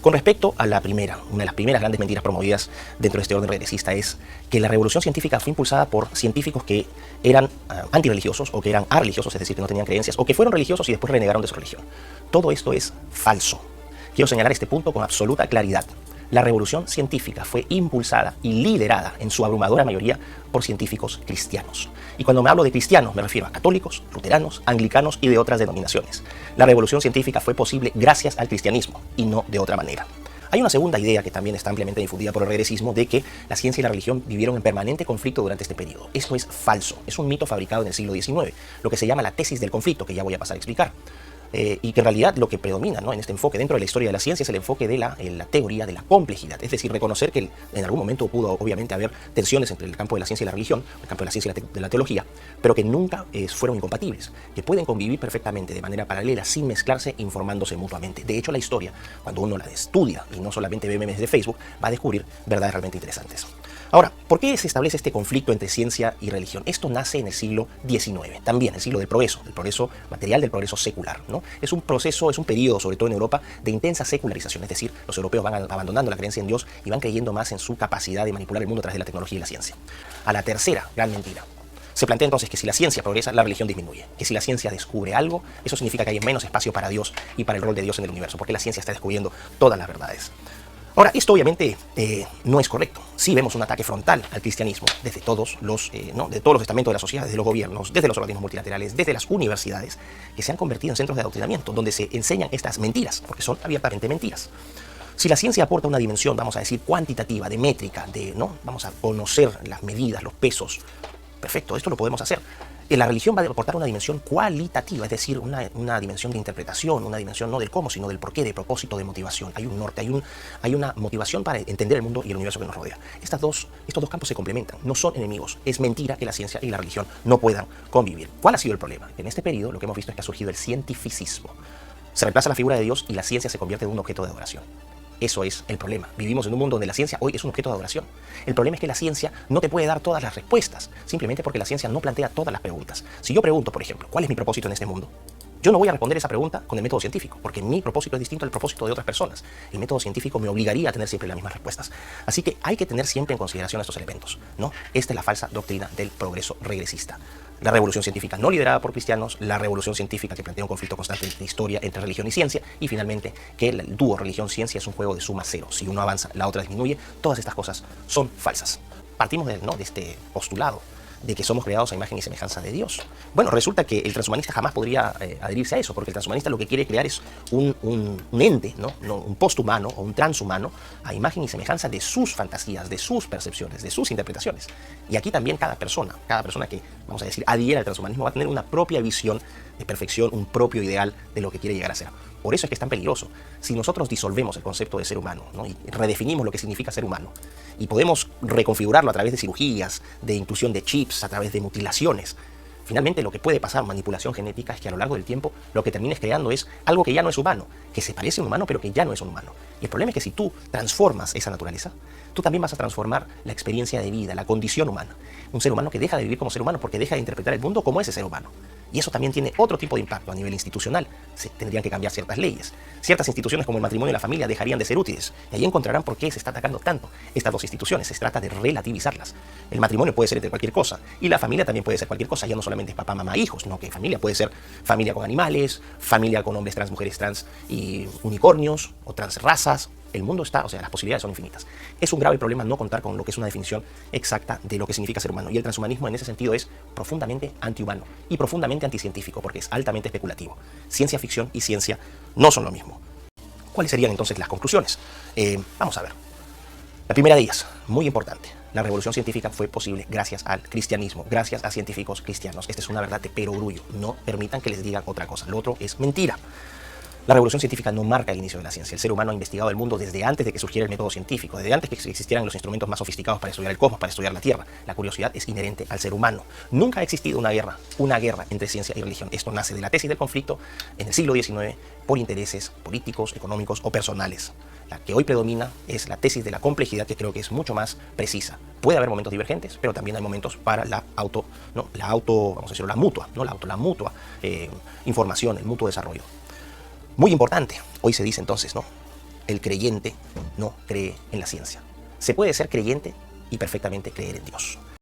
Con respecto a la primera, una de las primeras grandes mentiras promovidas dentro de este orden regresista es que la revolución científica fue impulsada por científicos que eran antirreligiosos o que eran arreligiosos, es decir, que no tenían creencias, o que fueron religiosos y después renegaron de su religión. Todo esto es falso. Quiero señalar este punto con absoluta claridad. La revolución científica fue impulsada y liderada en su abrumadora mayoría por científicos cristianos. Y cuando me hablo de cristianos me refiero a católicos, luteranos, anglicanos y de otras denominaciones. La revolución científica fue posible gracias al cristianismo y no de otra manera. Hay una segunda idea que también está ampliamente difundida por el regresismo de que la ciencia y la religión vivieron en permanente conflicto durante este periodo. Esto es falso, es un mito fabricado en el siglo XIX, lo que se llama la tesis del conflicto, que ya voy a pasar a explicar. Y que en realidad lo que predomina, ¿no?, en este enfoque dentro de la historia de la ciencia es el enfoque de la teoría de la complejidad, es decir, reconocer que en algún momento pudo obviamente haber tensiones entre el campo de la ciencia y la religión, el campo de la ciencia y de la teología, pero que nunca fueron incompatibles, que pueden convivir perfectamente de manera paralela sin mezclarse, informándose mutuamente. De hecho, la historia, cuando uno la estudia y no solamente ve memes de Facebook, va a descubrir verdades realmente interesantes. Ahora, ¿por qué se establece este conflicto entre ciencia y religión? Esto nace en el siglo XIX, también el siglo del progreso material, del progreso secular, ¿no? Es un proceso, es un periodo, sobre todo en Europa, de intensa secularización, es decir, los europeos van abandonando la creencia en Dios y van creyendo más en su capacidad de manipular el mundo a través de la tecnología y la ciencia. A la tercera gran mentira. Se plantea entonces que si la ciencia progresa, la religión disminuye. Que si la ciencia descubre algo, eso significa que hay menos espacio para Dios y para el rol de Dios en el universo, porque la ciencia está descubriendo todas las verdades. Ahora, esto obviamente no es correcto. Sí vemos un ataque frontal al cristianismo desde todos los estamentos de la sociedad, desde los gobiernos, desde los organismos multilaterales, desde las universidades, que se han convertido en centros de adoctrinamiento, donde se enseñan estas mentiras, porque son abiertamente mentiras. Si la ciencia aporta una dimensión, vamos a decir, cuantitativa, de métrica, vamos a conocer las medidas, los pesos, perfecto, esto lo podemos hacer. La religión va a aportar una dimensión cualitativa, es decir, una dimensión de interpretación, una dimensión no del cómo, sino del porqué, de propósito, de motivación. Hay un norte, hay una motivación para entender el mundo y el universo que nos rodea. Estos dos campos se complementan, no son enemigos. Es mentira que la ciencia y la religión no puedan convivir. ¿Cuál ha sido el problema? En este periodo lo que hemos visto es que ha surgido el cientificismo. Se reemplaza la figura de Dios y la ciencia se convierte en un objeto de adoración. Eso es el problema. Vivimos en un mundo donde la ciencia hoy es un objeto de adoración. El problema es que la ciencia no te puede dar todas las respuestas, simplemente porque la ciencia no plantea todas las preguntas. Si yo pregunto, por ejemplo, ¿cuál es mi propósito en este mundo?, yo no voy a responder esa pregunta con el método científico, porque mi propósito es distinto al propósito de otras personas. El método científico me obligaría a tener siempre las mismas respuestas. Así que hay que tener siempre en consideración estos elementos, ¿no? Esta es la falsa doctrina del progreso regresista. La revolución científica no liderada por cristianos, la revolución científica que plantea un conflicto constante entre historia, entre religión y ciencia, y finalmente que el dúo religión-ciencia es un juego de suma cero. Si uno avanza, la otra disminuye. Todas estas cosas son falsas. Partimos de este postulado de que somos creados a imagen y semejanza de Dios. Bueno, resulta que el transhumanista jamás podría adherirse a eso, porque el transhumanista lo que quiere crear es un ente, ¿no? Un posthumano o un transhumano a imagen y semejanza de sus fantasías, de sus percepciones, de sus interpretaciones. Y aquí también cada persona que, vamos a decir, adhiera al transhumanismo va a tener una propia visión de perfección, un propio ideal de lo que quiere llegar a ser. Por eso es que es tan peligroso. Si nosotros disolvemos el concepto de ser humano, ¿no?, y redefinimos lo que significa ser humano, y podemos reconfigurarlo a través de cirugías, de inclusión de chips, a través de mutilaciones, finalmente lo que puede pasar, manipulación genética, es que a lo largo del tiempo lo que termines creando es algo que ya no es humano, que se parece a un humano pero que ya no es un humano. Y el problema es que si tú transformas esa naturaleza, tú también vas a transformar la experiencia de vida, la condición humana. Un ser humano que deja de vivir como ser humano porque deja de interpretar el mundo como ese ser humano. Y eso también tiene otro tipo de impacto a nivel institucional. Se tendrían que cambiar ciertas leyes. Ciertas instituciones como el matrimonio y la familia dejarían de ser útiles. Y ahí encontrarán por qué se está atacando tanto estas dos instituciones. Se trata de relativizarlas. El matrimonio puede ser entre cualquier cosa. Y la familia también puede ser cualquier cosa. Ya no solamente es papá, mamá, hijos. No, que familia puede ser familia con animales, familia con hombres trans, mujeres trans y unicornios o transrazas. El mundo está, las posibilidades son infinitas. Es un grave problema no contar con lo que es una definición exacta de lo que significa ser humano. Y el transhumanismo en ese sentido es profundamente antihumano y profundamente anticientífico, porque es altamente especulativo. Ciencia ficción y ciencia no son lo mismo. ¿Cuáles serían entonces las conclusiones? Vamos a ver. La primera de ellas, muy importante. La revolución científica fue posible gracias al cristianismo, gracias a científicos cristianos. Esta es una verdad de perogrullo. No permitan que les digan otra cosa. Lo otro es mentira. La revolución científica no marca el inicio de la ciencia. El ser humano ha investigado el mundo desde antes de que surgiera el método científico, desde antes que existieran los instrumentos más sofisticados para estudiar el cosmos, para estudiar la Tierra. La curiosidad es inherente al ser humano. Nunca ha existido una guerra entre ciencia y religión. Esto nace de la tesis del conflicto en el siglo XIX por intereses políticos, económicos o personales. La que hoy predomina es la tesis de la complejidad, que creo que es mucho más precisa. Puede haber momentos divergentes, pero también hay momentos para la mutua información, el mutuo desarrollo. Muy importante, hoy se dice entonces, el creyente no cree en la ciencia. Se puede ser creyente y perfectamente creer en Dios.